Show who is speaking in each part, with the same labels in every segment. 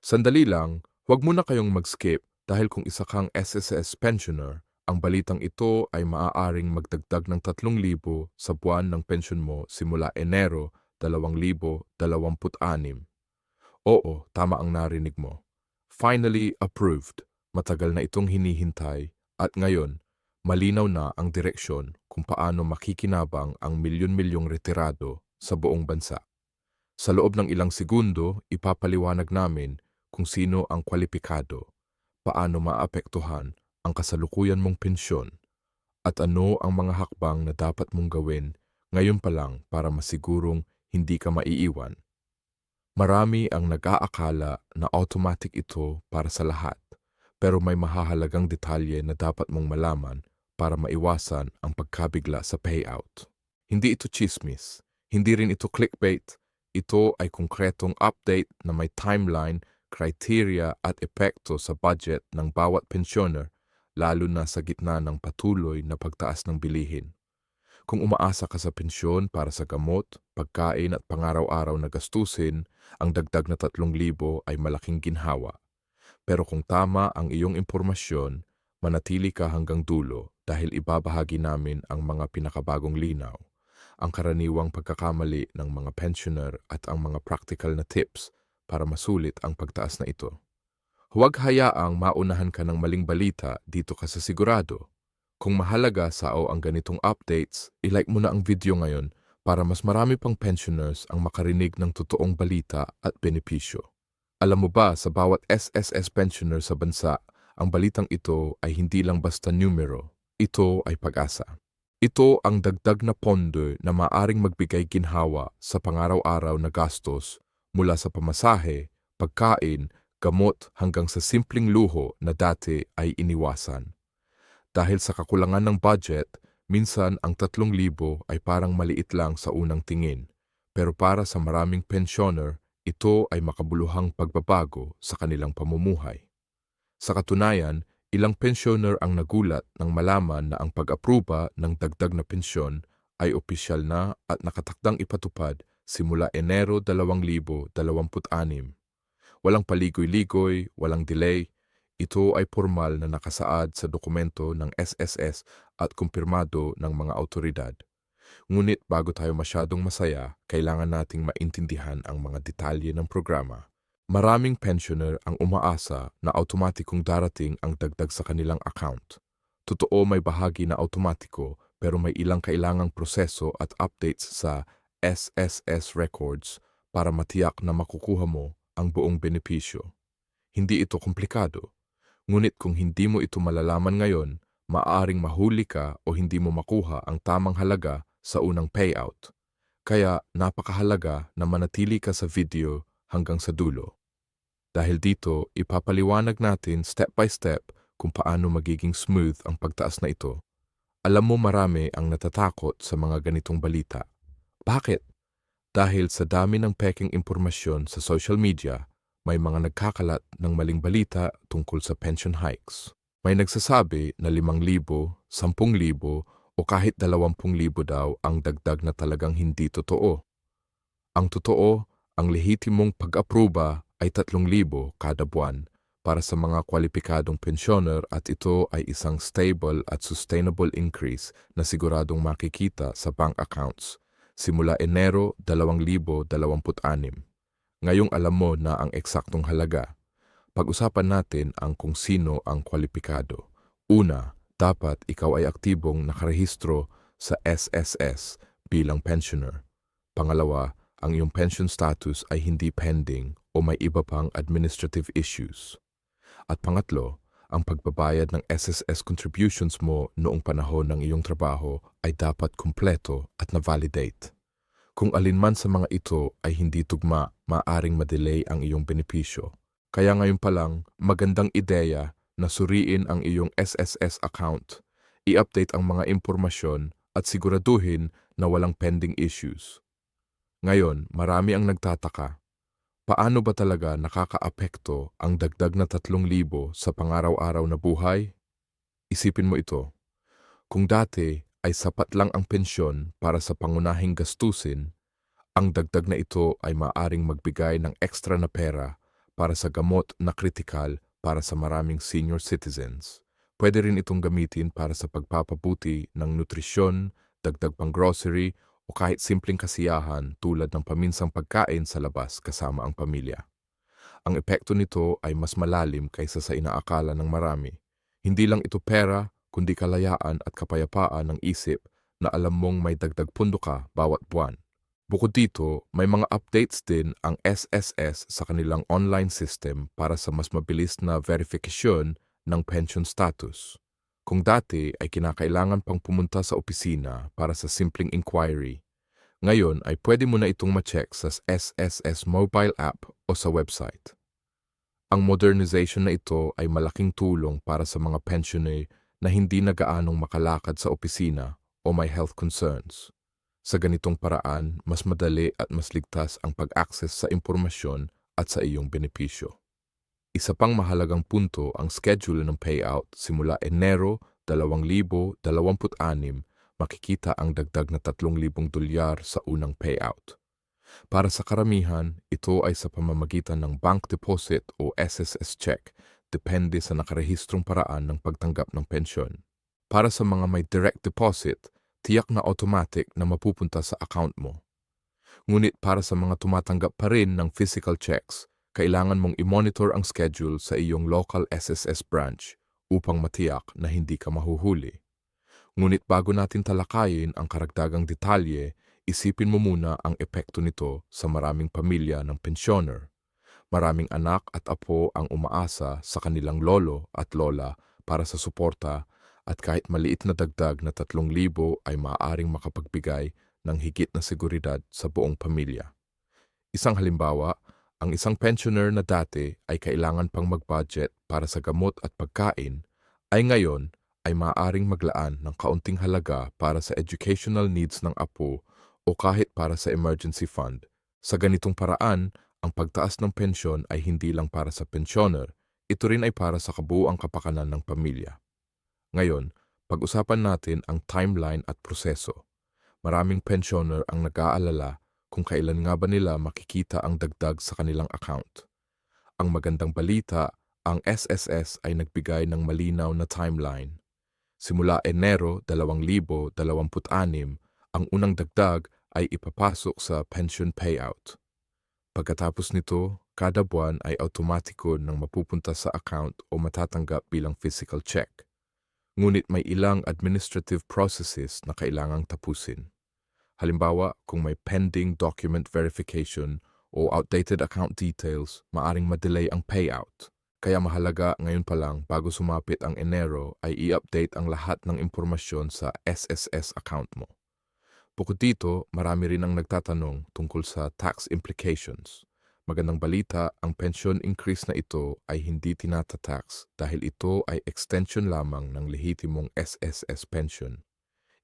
Speaker 1: Sandali lang, huwag muna kayong mag-skip dahil kung isa kang SSS pensioner, ang balitang ito ay maaaring magdagdag ng 3,000 sa buwan ng pensyon mo simula Enero 2026. Oo, tama ang narinig mo. Finally approved. Matagal na itong hinihintay at ngayon, malinaw na ang direksyon kung paano makikinabang ang milyon-milyong retirado sa buong bansa. Sa loob ng ilang segundo, ipapaliwanag namin kung sino ang kwalipikado, paano maapektuhan ang kasalukuyan mong pensyon, at ano ang mga hakbang na dapat mong gawin ngayon pa lang para masigurong hindi ka maiiwan. Marami ang nag-aakala na automatic ito para sa lahat, pero may mahahalagang detalye na dapat mong malaman para maiwasan ang pagkabigla sa payout. Hindi ito chismis, hindi rin ito clickbait, ito ay konkretong update na may timeline, criteria at epekto sa budget ng bawat pensioner, lalo na sa gitna ng patuloy na pagtaas ng bilihin. Kung umaasa ka sa pensyon para sa gamot, pagkain at pangaraw-araw na gastusin, ang dagdag na 3,000 ay malaking ginhawa. Pero kung tama ang iyong impormasyon, manatili ka hanggang dulo dahil ibabahagi namin ang mga pinakabagong linaw, ang karaniwang pagkakamali ng mga pensioner at ang mga practical na tips para masulit ang pagtaas na ito. Huwag hayaang maunahan ka ng maling balita dito ka sa sigurado. Kung mahalaga sa o ang ganitong updates, ilike mo na ang video ngayon para mas marami pang pensioners ang makarinig ng totoong balita at benepisyo. Alam mo ba, sa bawat SSS pensioner sa bansa, ang balitang ito ay hindi lang basta numero. Ito ay pag-asa. Ito ang dagdag na pondo na maaring magbigay ginhawa sa pangaraw-araw na gastos mula sa pamasahe, pagkain, gamot hanggang sa simpleng luho na dati ay iniwasan. Dahil sa kakulangan ng budget, minsan ang 3,000 ay parang maliit lang sa unang tingin. Pero para sa maraming pensioner, ito ay makabuluhang pagbabago sa kanilang pamumuhay. Sa katunayan, ilang pensioner ang nagulat nang malaman na ang pag-apruba ng dagdag na pensyon ay opisyal na at nakatakdang ipatupad simula Enero 2026. Walang paligoy-ligoy, walang delay. Ito ay formal na nakasaad sa dokumento ng SSS at kumpirmado ng mga awtoridad. Ngunit bago tayo masyadong masaya, kailangan nating maintindihan ang mga detalye ng programa. Maraming pensioner ang umaasa na automatikong darating ang dagdag sa kanilang account. Totoo, may bahagi na automatiko, pero may ilang kailangang proseso at updates sa SSS records para matiyak na makukuha mo ang buong benepisyo. Hindi ito komplikado. Ngunit kung hindi mo ito malalaman ngayon, maaaring mahuli ka o hindi mo makuha ang tamang halaga sa unang payout. Kaya napakahalaga na manatili ka sa video hanggang sa dulo. Dahil dito, ipapaliwanag natin step by step kung paano magiging smooth ang pagtaas na ito. Alam mo, marami ang natatakot sa mga ganitong balita. Bakit? Dahil sa dami ng peking impormasyon sa social media, may mga nagkakalat ng maling balita tungkol sa pension hikes. May nagsasabi na 5,000, 10,000 o kahit 20,000 daw ang dagdag na talagang hindi totoo. Ang totoo, ang lehitimong pag-apruba ay 3,000 kada buwan para sa mga kwalipikadong pensioner at ito ay isang stable at sustainable increase na siguradong makikita sa bank accounts simula Enero 2026. Ngayong alam mo na ang eksaktong halaga. Pag-usapan natin ang kung sino ang kwalipikado. Una, dapat ikaw ay aktibong nakarehistro sa SSS bilang pensioner. Pangalawa, ang iyong pension status ay hindi pending o may iba pang administrative issues. At pangatlo, ang pagbabayad ng SSS contributions mo noong panahon ng iyong trabaho ay dapat kumpleto at na-validate. Kung alinman sa mga ito ay hindi tugma, maaring madelay ang iyong benepisyo. Kaya ngayon pa lang, magandang ideya na suriin ang iyong SSS account, i-update ang mga impormasyon at siguraduhin na walang pending issues. Ngayon, marami ang nagtataka. Paano ba talaga nakakaapekto ang dagdag na 3,000 sa pangaraw-araw na buhay? Isipin mo ito. Kung dati ay sapat lang ang pensyon para sa pangunahing gastusin, ang dagdag na ito ay maaring magbigay ng ekstra na pera para sa gamot na kritikal para sa maraming senior citizens. Pwede rin itong gamitin para sa pagpapabuti ng nutrisyon, dagdag pang grocery, o kahit simpleng kasiyahan tulad ng paminsang pagkain sa labas kasama ang pamilya. Ang epekto nito ay mas malalim kaysa sa inaakala ng marami. Hindi lang ito pera, kundi kalayaan at kapayapaan ng isip na alam mong may dagdag pundo ka bawat buwan. Bukod dito, may mga updates din ang SSS sa kanilang online system para sa mas mabilis na verifikasyon ng pension status. Kung dati ay kinakailangan pang pumunta sa opisina para sa simpleng inquiry, ngayon ay pwede mo na itong ma-check sa SSS mobile app o sa website. Ang modernization na ito ay malaking tulong para sa mga pensioner na hindi na gaanong makalakad sa opisina o may health concerns. Sa ganitong paraan, mas madali at mas ligtas ang pag-access sa impormasyon at sa iyong benepisyo. Isa pang mahalagang punto ang schedule ng payout simula Enero 2026, makikita ang dagdag na $3,000 sa unang payout. Para sa karamihan, ito ay sa pamamagitan ng bank deposit o SSS check, depende sa nakarehistrong paraan ng pagtanggap ng pensyon. Para sa mga may direct deposit, tiyak na automatic na mapupunta sa account mo. Ngunit para sa mga tumatanggap pa rin ng physical checks, kailangan mong i-monitor ang schedule sa iyong local SSS branch upang matiyak na hindi ka mahuhuli. Ngunit bago natin talakayin ang karagdagang detalye, isipin mo muna ang epekto nito sa maraming pamilya ng pensyoner. Maraming anak at apo ang umaasa sa kanilang lolo at lola para sa suporta at kahit maliit na dagdag na 3,000 ay maaaring makapagbigay ng higit na seguridad sa buong pamilya. Isang halimbawa, ang isang pensioner na dati ay kailangan pang mag-budget para sa gamot at pagkain, ay ngayon ay maaaring maglaan ng kaunting halaga para sa educational needs ng apo o kahit para sa emergency fund. Sa ganitong paraan, ang pagtaas ng pensyon ay hindi lang para sa pensioner, ito rin ay para sa kabuuang kapakanan ng pamilya. Ngayon, pag-usapan natin ang timeline at proseso. Maraming pensioner ang nag-aalala kung kailan nga ba nila makikita ang dagdag sa kanilang account. Ang magandang balita, ang SSS ay nagbigay ng malinaw na timeline. Simula Enero 2026, ang unang dagdag ay ipapasok sa pension payout. Pagkatapos nito, kada buwan ay automatiko nang mapupunta sa account o matatanggap bilang physical check. Ngunit may ilang administrative processes na kailangang tapusin. Halimbawa, kung may pending document verification o outdated account details, maaring madelay ang payout. Kaya mahalaga ngayon pa lang bago sumapit ang Enero ay i-update ang lahat ng impormasyon sa SSS account mo. Bukod dito, marami rin ang nagtatanong tungkol sa tax implications. Magandang balita, ang pension increase na ito ay hindi tinatatax dahil ito ay extension lamang ng lehitimong SSS pension.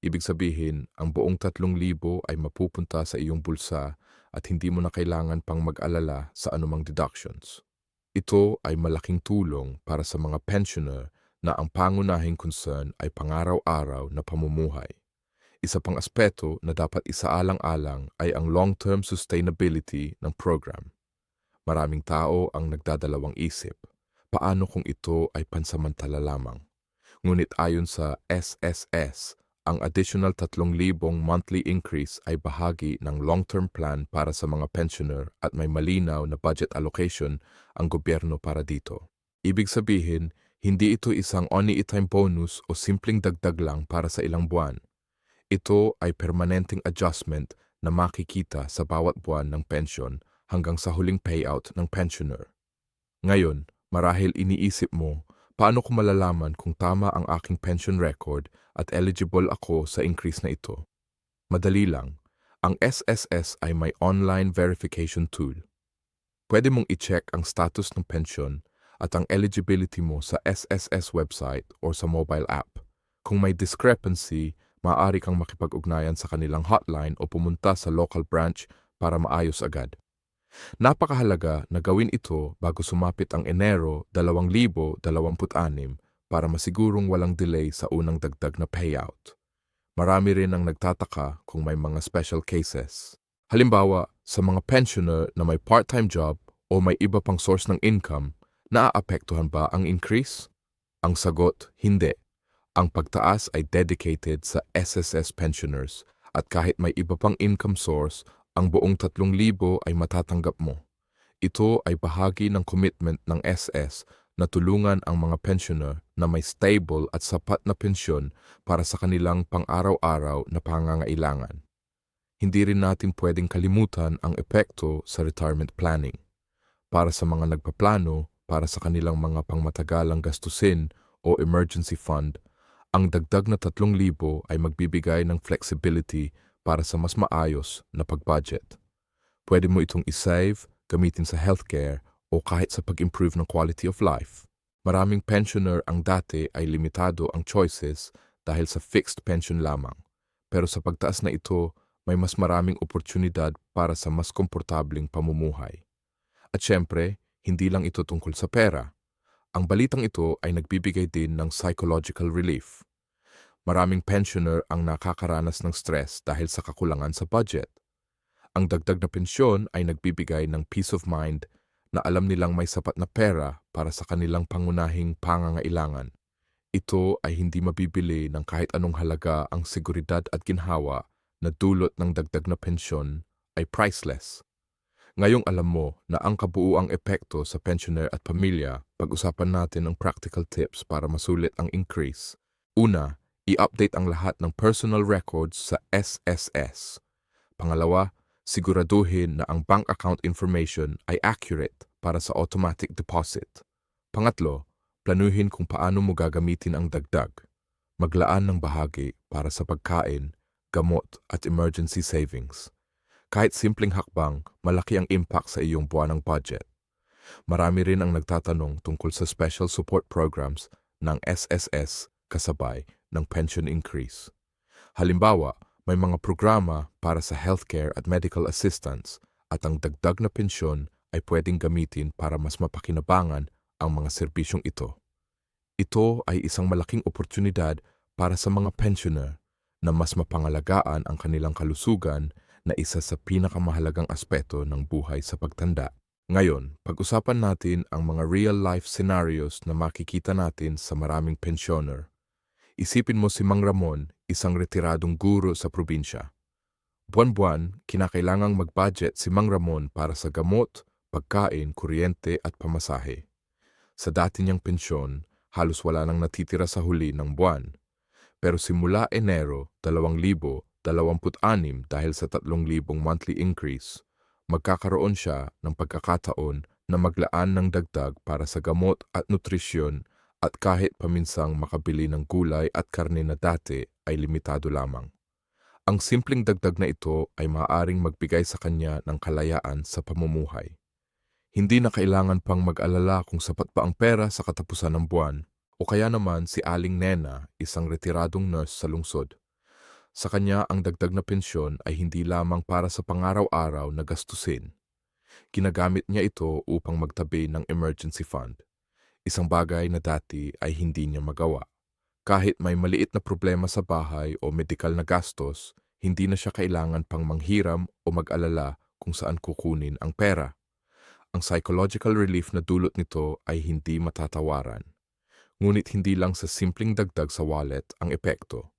Speaker 1: Ibig sabihin, ang buong 3,000 ay mapupunta sa iyong bulsa at hindi mo na kailangan pang mag-alala sa anumang deductions. Ito ay malaking tulong para sa mga pensioner na ang pangunahing concern ay pangaraw-araw na pamumuhay. Isa pang aspeto na dapat isaalang-alang ay ang long-term sustainability ng program. Maraming tao ang nagdadalawang isip. Paano kung ito ay pansamantala lamang? Ngunit ayon sa SSS, ang additional 3,000 monthly increase ay bahagi ng long-term plan para sa mga pensioner at may malinaw na budget allocation ang gobyerno para dito. Ibig sabihin, hindi ito isang only-time bonus o simpleng dagdag lang para sa ilang buwan. Ito ay permanenteng adjustment na makikita sa bawat buwan ng pensyon hanggang sa huling payout ng pensioner. Ngayon, marahil iniisip mo, paano ko malalaman kung tama ang aking pension record at eligible ako sa increase na ito? Madali lang. Ang SSS ay may online verification tool. Pwede mong i-check ang status ng pension at ang eligibility mo sa SSS website o sa mobile app. Kung may discrepancy, maaari kang makipag-ugnayan sa kanilang hotline o pumunta sa local branch para maayos agad. Napakahalaga na gawin ito bago sumapit ang Enero 2026 para masigurong walang delay sa unang dagdag na payout. Marami rin ang nagtataka kung may mga special cases. Halimbawa, sa mga pensioner na may part-time job o may iba pang source ng income, naaapektuhan ba ang increase? Ang sagot, hindi. Ang pagtaas ay dedicated sa SSS pensioners at kahit may iba pang income source, ang buong 3,000 ay matatanggap mo. Ito ay bahagi ng commitment ng SS na tulungan ang mga pensioner na may stable at sapat na pensyon para sa kanilang pang-araw-araw na pangangailangan. Hindi rin natin pwedeng kalimutan ang epekto sa retirement planning. Para sa mga nagpaplano para sa kanilang mga pangmatagalang gastusin o emergency fund, ang dagdag na 3,000 ay magbibigay ng flexibility para sa mas maayos na pag-budget. Pwede mo itong isave, gamitin sa healthcare o kahit sa pag-improve ng quality of life. Maraming pensioner ang dati ay limitado ang choices dahil sa fixed pension lamang. Pero sa pagtaas na ito, may mas maraming oportunidad para sa mas komportabling pamumuhay. At syempre, hindi lang ito tungkol sa pera. Ang balitang ito ay nagbibigay din ng psychological relief. Maraming pensioner ang nakakaranas ng stress dahil sa kakulangan sa budget. Ang dagdag na pensyon ay nagbibigay ng peace of mind na alam nilang may sapat na pera para sa kanilang pangunahing pangangailangan. Ito ay hindi mabibili ng kahit anong halaga. Ang seguridad at ginhawa na dulot ng dagdag na pensyon ay priceless. Ngayong alam mo na ang kabuuang epekto sa pensioner at pamilya, pag-usapan natin ang practical tips para masulit ang increase. Una, i-update ang lahat ng personal records sa SSS. Pangalawa, siguraduhin na ang bank account information ay accurate para sa automatic deposit. Pangatlo, planuhin kung paano mo gagamitin ang dagdag. Maglaan ng bahagi para sa pagkain, gamot at emergency savings. Kahit simpleng hakbang, malaki ang impact sa iyong buwanang budget. Marami rin ang nagtatanong tungkol sa special support programs ng SSS kasabay ng pension increase. Halimbawa, may mga programa para sa healthcare at medical assistance at ang dagdag na pensyon ay pwedeng gamitin para mas mapakinabangan ang mga serbisyong ito. Ito ay isang malaking oportunidad para sa mga pensioner na mas mapangalagaan ang kanilang kalusugan na isa sa pinakamahalagang aspeto ng buhay sa pagtanda. Ngayon, pag-usapan natin ang mga real-life scenarios na makikita natin sa maraming pensioner. Isipin mo si Mang Ramon, isang retiradong guro sa probinsya. Buwan-buwan, kinakailangang mag-budget si Mang Ramon para sa gamot, pagkain, kuryente at pamasahe. Sa dati niyang pensyon, halos wala nang natitira sa huli ng buwan. Pero simula Enero 2026 dahil sa 3,000 monthly increase, magkakaroon siya ng pagkakataon na maglaan ng dagdag para sa gamot at nutrisyon at kahit paminsang makabili ng gulay at karne na dati ay limitado lamang. Ang simpleng dagdag na ito ay maaaring magbigay sa kanya ng kalayaan sa pamumuhay. Hindi na kailangan pang mag-alala kung sapat pa ang pera sa katapusan ng buwan. O kaya naman si Aling Nena, isang retiradong nurse sa lungsod. Sa kanya ang dagdag na pensyon ay hindi lamang para sa pangaraw-araw na gastusin. Ginagamit niya ito upang magtabi ng emergency fund. Isang bagay na dati ay hindi niya magawa. Kahit may maliit na problema sa bahay o medikal na gastos, hindi na siya kailangan pang manghiram o mag-alala kung saan kukunin ang pera. Ang psychological relief na dulot nito ay hindi matatawaran. Ngunit hindi lang sa simpleng dagdag sa wallet ang epekto.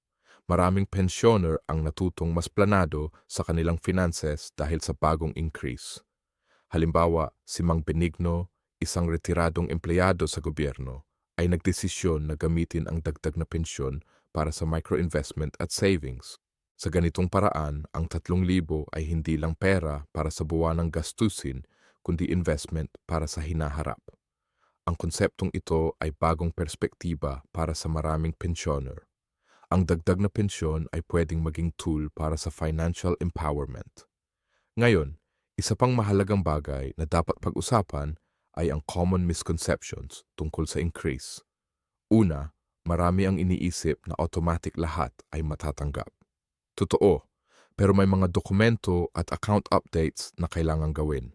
Speaker 1: Maraming pensioner ang natutong mas planado sa kanilang finances dahil sa bagong increase. Halimbawa, si Mang Benigno, isang retiradong empleyado sa gobyerno, ay nagdesisyon na gamitin ang dagdag na pensyon para sa microinvestment at savings. Sa ganitong paraan, ang 3,000 ay hindi lang pera para sa buwanang gastusin, kundi investment para sa hinaharap. Ang konseptong ito ay bagong perspektiba para sa maraming pensioner. Ang dagdag na pensyon ay pwedeng maging tool para sa financial empowerment. Ngayon, isa pang mahalagang bagay na dapat pag-usapan ay ang common misconceptions tungkol sa increase. Una, marami ang iniisip na automatic lahat ay matatanggap. Totoo, pero may mga dokumento at account updates na kailangang gawin.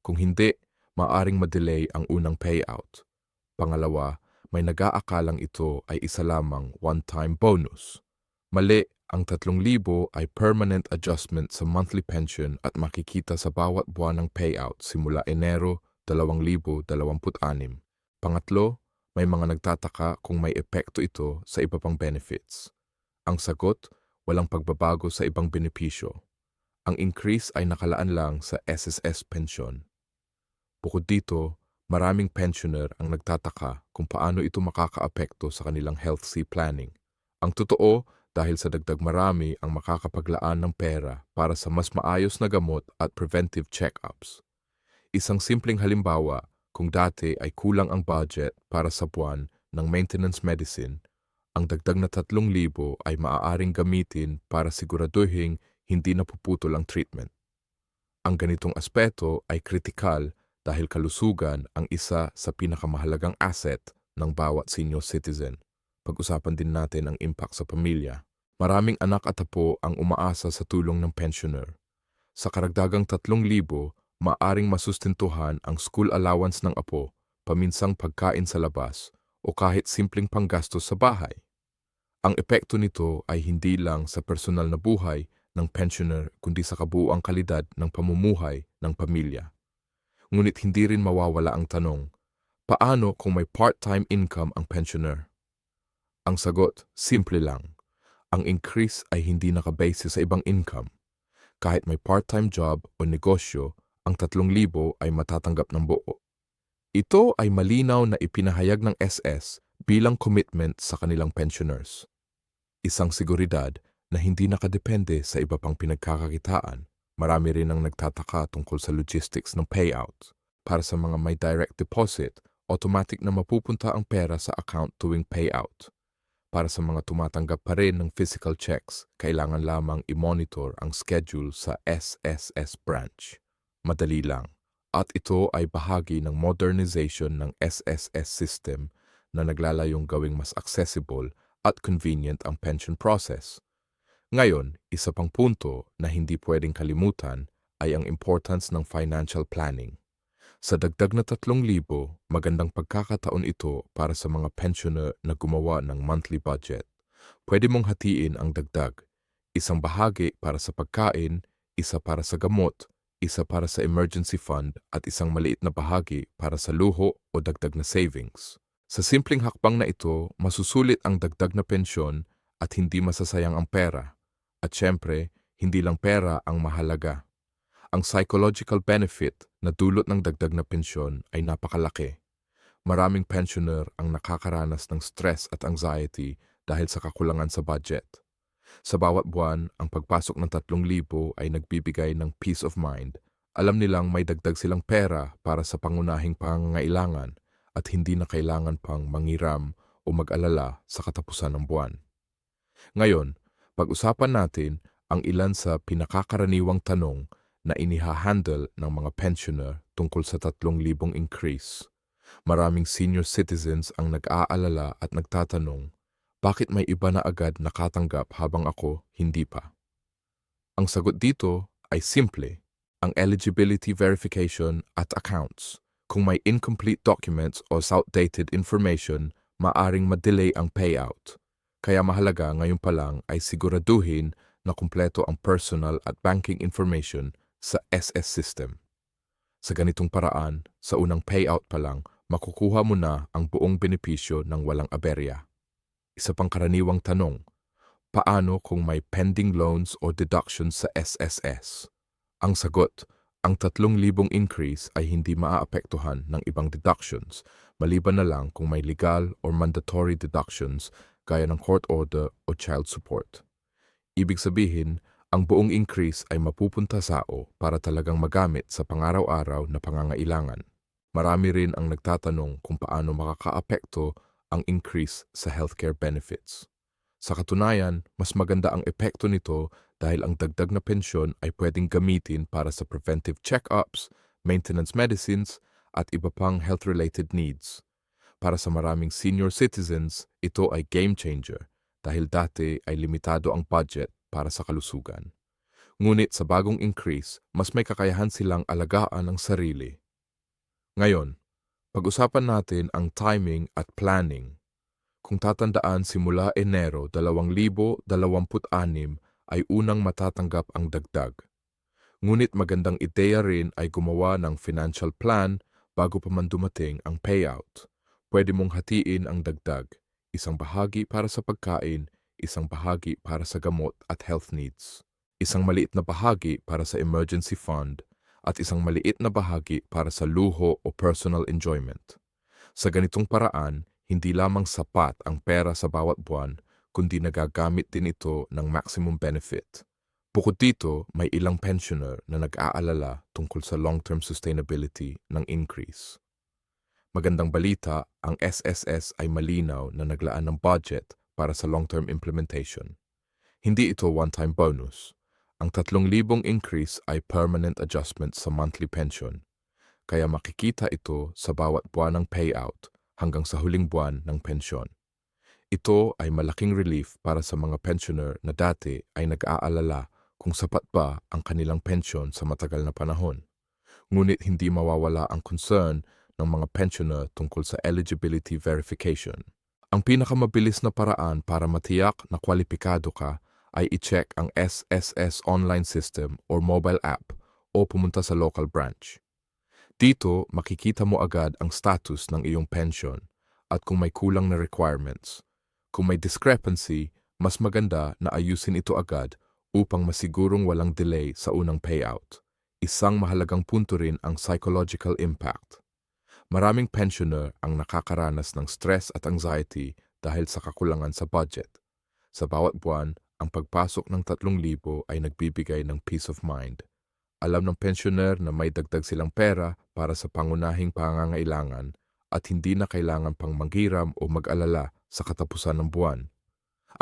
Speaker 1: Kung hindi, maaring madelay ang unang payout. Pangalawa, may nag-aakalang ito ay isa lamang one-time bonus. Mali, ang 3,000 ay permanent adjustment sa monthly pension at makikita sa bawat buwan ng payout simula Enero 2026. Pangatlo, may mga nagtataka kung may epekto ito sa iba pang benefits. Ang sagot, walang pagbabago sa ibang benepisyo. Ang increase ay nakalaan lang sa SSS pension. Bukod dito, maraming pensioner ang nagtataka kung paano ito makakaapekto sa kanilang healthy planning. Ang totoo, dahil sa dagdag marami ang makakapaglaan ng pera para sa mas maayos na gamot at preventive check-ups. Isang simpleng halimbawa, kung dati ay kulang ang budget para sa buwan ng maintenance medicine, ang dagdag na 3,000 ay maaaring gamitin para siguraduhin hindi napuputol ang treatment. Ang ganitong aspeto ay kritikal dahil kalusugan ang isa sa pinakamahalagang asset ng bawat senior citizen. Pag-usapan din natin ang impact sa pamilya. Maraming anak at apo ang umaasa sa tulong ng pensioner. Sa karagdagang 3,000, maaring masustentuhan ang school allowance ng apo, paminsang pagkain sa labas, o kahit simpleng panggastos sa bahay. Ang epekto nito ay hindi lang sa personal na buhay ng pensioner kundi sa kabuuang kalidad ng pamumuhay ng pamilya. Ngunit hindi rin mawawala ang tanong, paano kung may part-time income ang pensioner? Ang sagot, simple lang. Ang increase ay hindi nakabase sa ibang income. Kahit may part-time job o negosyo, ang 3,000 ay matatanggap ng buo. Ito ay malinaw na ipinahayag ng SS bilang commitment sa kanilang pensioners. Isang seguridad na hindi nakadepende sa iba pang pinagkakakitaan. Marami rin ang nagtataka tungkol sa logistics ng payout. Para sa mga may direct deposit, automatic na mapupunta ang pera sa account tuwing payout. Para sa mga tumatanggap pa rin ng physical checks, kailangan lamang i-monitor ang schedule sa SSS branch. Madali lang. At ito ay bahagi ng modernization ng SSS system na naglalayong gawing mas accessible at convenient ang pension process. Ngayon, isa pang punto na hindi pwedeng kalimutan ay ang importance ng financial planning. Sa dagdag na 3,000, magandang pagkakataon ito para sa mga pensioner na gumawa ng monthly budget. Pwede mong hatiin ang dagdag. Isang bahagi para sa pagkain, isa para sa gamot, isa para sa emergency fund at isang maliit na bahagi para sa luho o dagdag na savings. Sa simpleng hakbang na ito, masusulit ang dagdag na pensyon at hindi masasayang ang pera. At syempre, hindi lang pera ang mahalaga. Ang psychological benefit na dulot ng dagdag na pensyon ay napakalaki. Maraming pensioner ang nakakaranas ng stress at anxiety dahil sa kakulangan sa budget. Sa bawat buwan, ang pagpasok ng 3,000 ay nagbibigay ng peace of mind. Alam nilang may dagdag silang pera para sa pangunahing pangangailangan at hindi na kailangan pang mangiram o mag-alala sa katapusan ng buwan. Ngayon, pag-usapan natin ang ilan sa pinakakaraniwang tanong na inihahandle ng mga pensioner tungkol sa 3,000 increase. Maraming senior citizens ang nag-aalala at nagtatanong, bakit may iba na agad nakatanggap habang ako hindi pa? Ang sagot dito ay simple, ang eligibility verification at accounts. Kung may incomplete documents o outdated information, maaring madelay ang payout. Kaya mahalaga ngayon pa lang ay siguraduhin na kumpleto ang personal at banking information sa SS system. Sa ganitong paraan, sa unang payout pa lang, makukuha mo na ang buong benepisyo ng walang aberya. Isa pang karaniwang tanong, paano kung may pending loans o deductions sa SSS? Ang sagot, ang 3,000 increase ay hindi maaapektuhan ng ibang deductions, maliban na lang kung may legal or mandatory deductions gaya ng court order o child support. Ibig sabihin, ang buong increase ay mapupunta sao para talagang magamit sa pangaraw-araw na pangangailangan. Marami rin ang nagtatanong kung paano makakaapekto ang increase sa healthcare benefits. Sa katunayan, mas maganda ang epekto nito dahil ang dagdag na pensyon ay pwedeng gamitin para sa preventive check-ups, maintenance medicines, at iba pang health-related needs. Para sa maraming senior citizens, ito ay game changer dahil dati ay limitado ang budget para sa kalusugan. Ngunit sa bagong increase, mas may kakayahan silang alagaan ang sarili. Ngayon, pag-usapan natin ang timing at planning. Kung tatandaan simula Enero 2026 ay unang matatanggap ang dagdag. Ngunit magandang ideya rin ay gumawa ng financial plan bago pa man dumating ang payout. Pwede mong hatiin ang dagdag, isang bahagi para sa pagkain, isang bahagi para sa gamot at health needs, isang maliit na bahagi para sa emergency fund, at isang maliit na bahagi para sa luho o personal enjoyment. Sa ganitong paraan, hindi lamang sapat ang pera sa bawat buwan, kundi nagagamit din ito ng maximum benefit. Bukod dito, may ilang pensioner na nag-aalala tungkol sa long-term sustainability ng increase. Magandang balita, ang SSS ay malinaw na naglaan ng budget para sa long-term implementation. Hindi ito one-time bonus. Ang 3,000 increase ay permanent adjustment sa monthly pension, kaya makikita ito sa bawat buwan ng payout hanggang sa huling buwan ng pensyon. Ito ay malaking relief para sa mga pensioner na dati ay nag-aalala kung sapat ba ang kanilang pensyon sa matagal na panahon. Ngunit hindi mawawala ang concern ng mga pensioner tungkol sa eligibility verification. Ang pinakamabilis na paraan para matiyak na kwalipikado ka ay i-check ang SSS online system or mobile app o pumunta sa local branch. Dito, makikita mo agad ang status ng iyong pension at kung may kulang na requirements. Kung may discrepancy, mas maganda na ayusin ito agad upang masigurong walang delay sa unang payout. Isang mahalagang punto rin ang psychological impact. Maraming pensioner ang nakakaranas ng stress at anxiety dahil sa kakulangan sa budget. Sa bawat buwan, ang pagpasok ng 3,000 ay nagbibigay ng peace of mind. Alam ng pensioner na may dagdag silang pera para sa pangunahing pangangailangan at hindi na kailangan pang manghiram o mag-alala sa katapusan ng buwan.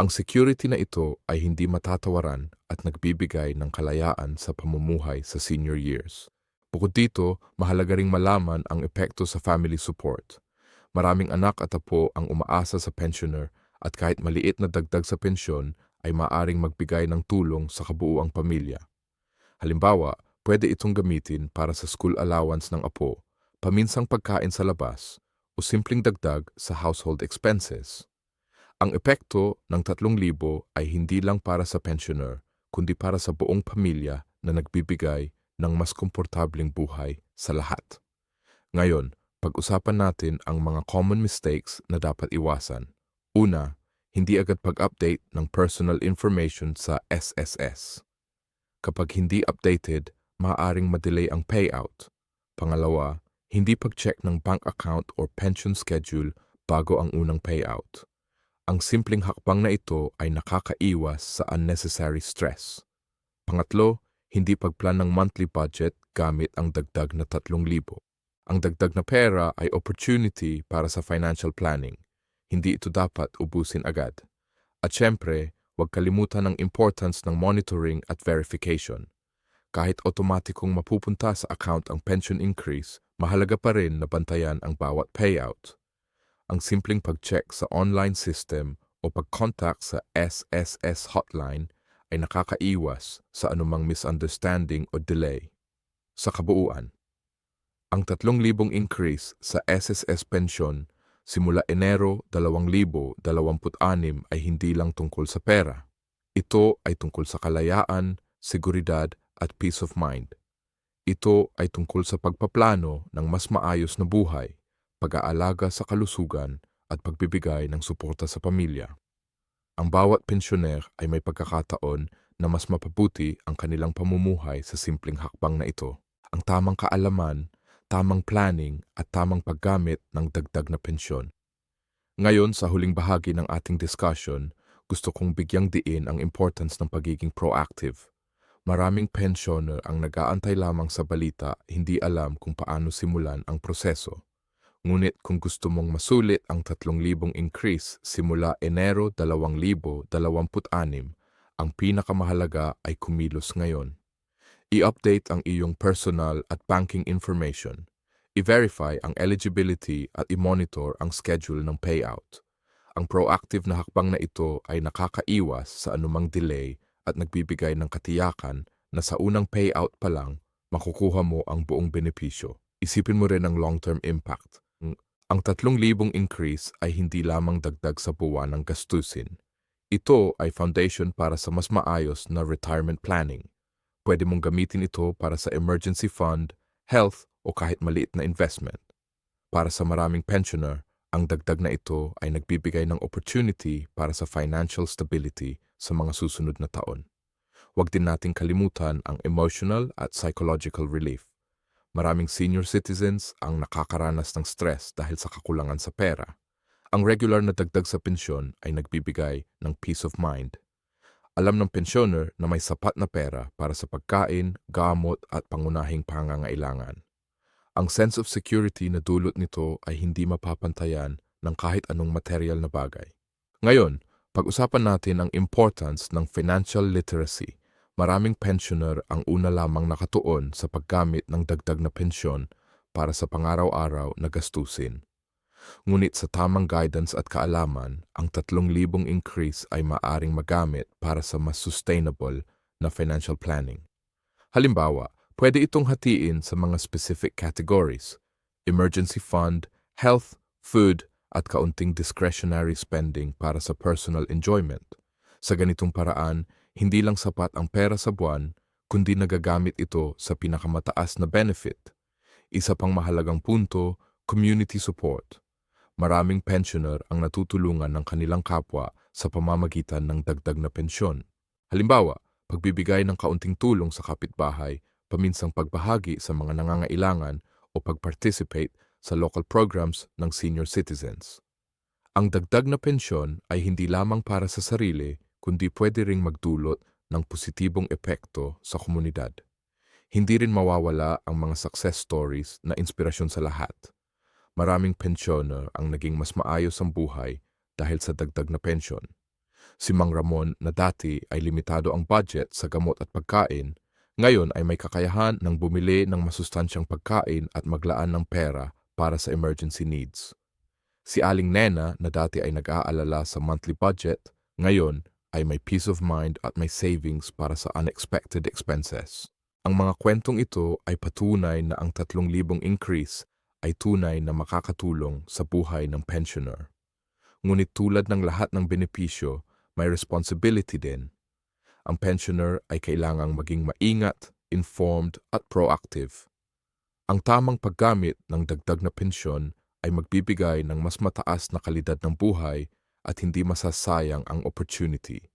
Speaker 1: Ang security na ito ay hindi matatawaran at nagbibigay ng kalayaan sa pamumuhay sa senior years. Bukod dito, mahalaga ring malaman ang epekto sa family support. Maraming anak at apo ang umaasa sa pensioner at kahit maliit na dagdag sa pensyon ay maaring magbigay ng tulong sa kabuuang pamilya. Halimbawa, pwede itong gamitin para sa school allowance ng apo, paminsang pagkain sa labas, o simpleng dagdag sa household expenses. Ang epekto ng 3,000 ay hindi lang para sa pensioner, kundi para sa buong pamilya na nagbibigay ng mas komportableng buhay sa lahat. Ngayon, pag-usapan natin ang mga common mistakes na dapat iwasan. Una, hindi agad pag-update ng personal information sa SSS. Kapag hindi updated, maaaring madelay ang payout. Pangalawa, hindi pag-check ng bank account or pension schedule bago ang unang payout. Ang simpleng hakbang na ito ay nakakaiwas sa unnecessary stress. Pangatlo, hindi pagplan ng monthly budget gamit ang dagdag na 3,000. Ang dagdag na pera ay opportunity para sa financial planning. Hindi ito dapat ubusin agad. At syempre, huwag kalimutan ang importance ng monitoring at verification. Kahit otomatikong mapupunta sa account ang pension increase, mahalaga pa rin na bantayan ang bawat payout. Ang simpleng pag-check sa online system o pag-contact sa SSS hotline ay nakakaiwas sa anumang misunderstanding o delay. Sa kabuuan, ang 3,000 increase sa SSS pension simula Enero 2026 ay hindi lang tungkol sa pera. Ito ay tungkol sa kalayaan, seguridad at peace of mind. Ito ay tungkol sa pagpaplano ng mas maayos na buhay, pag-aalaga sa kalusugan at pagbibigay ng suporta sa pamilya. Ang bawat pensyoner ay may pagkakataon na mas mapabuti ang kanilang pamumuhay sa simpleng hakbang na ito. Ang tamang kaalaman, tamang planning at tamang paggamit ng dagdag na pensyon. Ngayon sa huling bahagi ng ating discussion, gusto kong bigyang diin ang importance ng pagiging proactive. Maraming pensioner ang nag-aantay lamang sa balita, hindi alam kung paano simulan ang proseso. Ngunit kung gusto mong masulit ang 3,000 increase simula Enero 2026, ang pinakamahalaga ay kumilos ngayon. I-update ang iyong personal at banking information. I-verify ang eligibility at i-monitor ang schedule ng payout. Ang proactive na hakbang na ito ay nakakaiwas sa anumang delay at nagbibigay ng katiyakan na sa unang payout pa lang, makukuha mo ang buong benepisyo. Isipin mo rin ang long-term impact. Ang 3,000 increase ay hindi lamang dagdag sa buwan ng gastusin. Ito ay foundation para sa mas maayos na retirement planning. Pwede mong gamitin ito para sa emergency fund, health o kahit maliit na investment. Para sa maraming pensioner, ang dagdag na ito ay nagbibigay ng opportunity para sa financial stability sa mga susunod na taon. Huwag din nating kalimutan ang emotional at psychological relief. Maraming senior citizens ang nakakaranas ng stress dahil sa kakulangan sa pera. Ang regular na dagdag sa pensyon ay nagbibigay ng peace of mind. Alam ng pensioner na may sapat na pera para sa pagkain, gamot at pangunahing pangangailangan. Ang sense of security na dulot nito ay hindi mapapantayan ng kahit anong material na bagay. Ngayon, pag-usapan natin ang importance ng financial literacy. Maraming pensioner ang una lamang nakatuon sa paggamit ng dagdag na pensyon para sa pangaraw-araw na gastusin. Ngunit sa tamang guidance at kaalaman, ang 3,000 increase ay maaring magamit para sa mas sustainable na financial planning. Halimbawa, pwede itong hatiin sa mga specific categories: emergency fund, health, food, at kaunting discretionary spending para sa personal enjoyment. Sa ganitong paraan, hindi lang sapat ang pera sa buwan, kundi nagagamit ito sa pinakamataas na benefit. Isa pang mahalagang punto, community support. Maraming pensioner ang natutulungan ng kanilang kapwa sa pamamagitan ng dagdag na pensyon. Halimbawa, pagbibigay ng kaunting tulong sa kapitbahay, paminsang pagbahagi sa mga nangangailangan o pag-participate sa local programs ng senior citizens. Ang dagdag na pensyon ay hindi lamang para sa sarili, kundi pwede ring magdulot ng positibong epekto sa komunidad. Hindi rin mawawala ang mga success stories na inspirasyon sa lahat. Maraming pensioner ang naging mas maayos ang buhay dahil sa dagdag na pensyon. Si Mang Ramon na dati ay limitado ang budget sa gamot at pagkain, ngayon ay may kakayahan ng bumili ng masustansyang pagkain at maglaan ng pera para sa emergency needs. Si Aling Nena na dati ay nag-aalala sa monthly budget, ngayon ay may peace of mind at may savings para sa unexpected expenses. Ang mga kwentong ito ay patunay na ang 3,000 increase ay tunay na makakatulong sa buhay ng pensioner. Ngunit tulad ng lahat ng benepisyo, may responsibility din. Ang pensioner ay kailangang maging maingat, informed at proactive. Ang tamang paggamit ng dagdag na pensyon ay magbibigay ng mas mataas na kalidad ng buhay at hindi masasayang ang opportunity.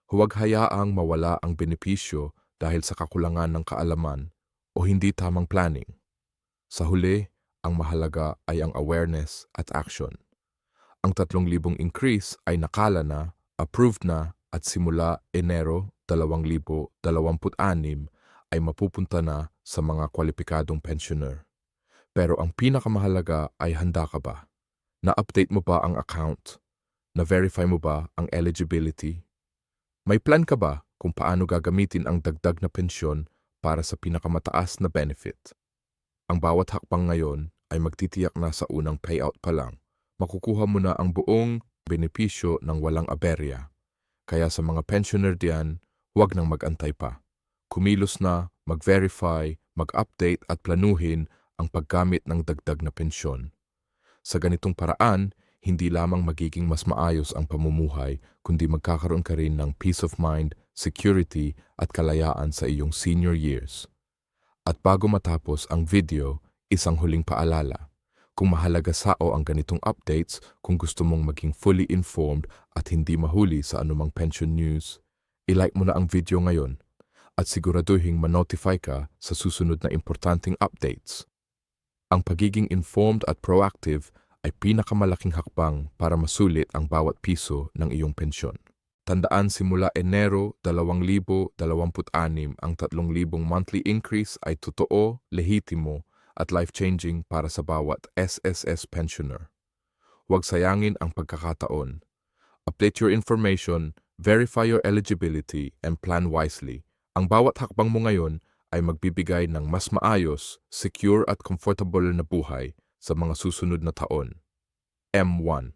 Speaker 1: Huwag hayaang mawala ang benepisyo dahil sa kakulangan ng kaalaman o hindi tamang planning. Sa huli, ang mahalaga ay ang awareness at action. Ang 3,000 increase ay nakala na, approved na at simula Enero 2026 ay mapupunta na sa mga kwalipikadong pensioner. Pero ang pinakamahalaga ay handa ka ba? Na-update mo ba ang account? Na-verify mo ba ang eligibility? May plan ka ba kung paano gagamitin ang dagdag na pensyon para sa pinakamataas na benefit? Ang bawat hakbang ngayon ay magtitiyak na sa unang payout pa lang. Makukuha mo na ang buong benepisyo ng walang aberya. Kaya sa mga pensioner diyan, huwag nang mag-antay pa. Kumilos na, mag-verify, mag-update at planuhin ang paggamit ng dagdag na pensyon. Sa ganitong paraan, hindi lamang magiging mas maayos ang pamumuhay, kundi magkakaroon ka rin ng peace of mind, security at kalayaan sa iyong senior years. At bago matapos ang video, isang huling paalala. Kung mahalaga sao ang ganitong updates, kung gusto mong maging fully informed at hindi mahuli sa anumang pension news, i-like mo na ang video ngayon at siguraduhing ma-notify ka sa susunod na importanteng updates. Ang pagiging informed at proactive ay pinakamalaking hakbang para masulit ang bawat piso ng iyong pensyon. Tandaan simula Enero 2026 ang 3,000 monthly increase ay totoo, lehitimo at life-changing para sa bawat SSS pensioner. Huwag sayangin ang pagkakataon. Update your information, verify your eligibility, and plan wisely. Ang bawat hakbang mo ngayon ay magbibigay ng mas maayos, secure at comfortable na buhay sa mga susunod na taon. M1